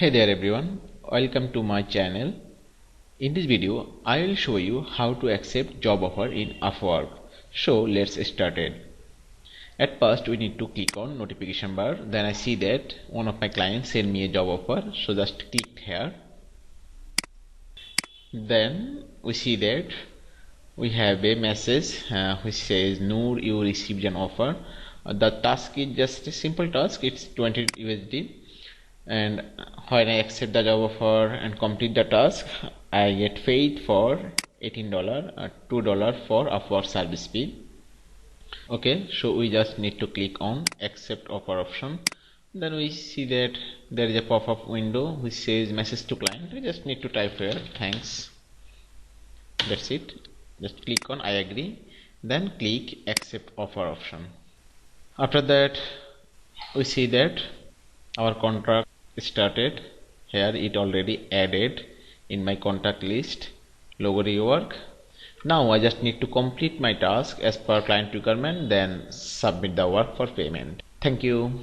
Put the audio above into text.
Hey there everyone, welcome to my channel. In this video, I will show you how to accept job offer in Upwork. So let's start it. At first we need to click on notification bar. Then I see that one of my clients sent me a job offer. So just click here. Then we see that we have a message which says Noor, you received an offer. The task is just a simple task. It's 20 USD. And when I accept the job offer and complete the task, I get paid for $18, $2 for Upwork service fee. Okay, so we just need to click on accept offer option. Then we see that there is a pop-up window which says message to client. We just need to type here thanks. That's it. Just click on I agree, then click accept offer option. After that we see that our contract started. Here it already added in my contact list logo rework. Now I just need to complete my task as per client requirement, then submit the work for payment. Thank you.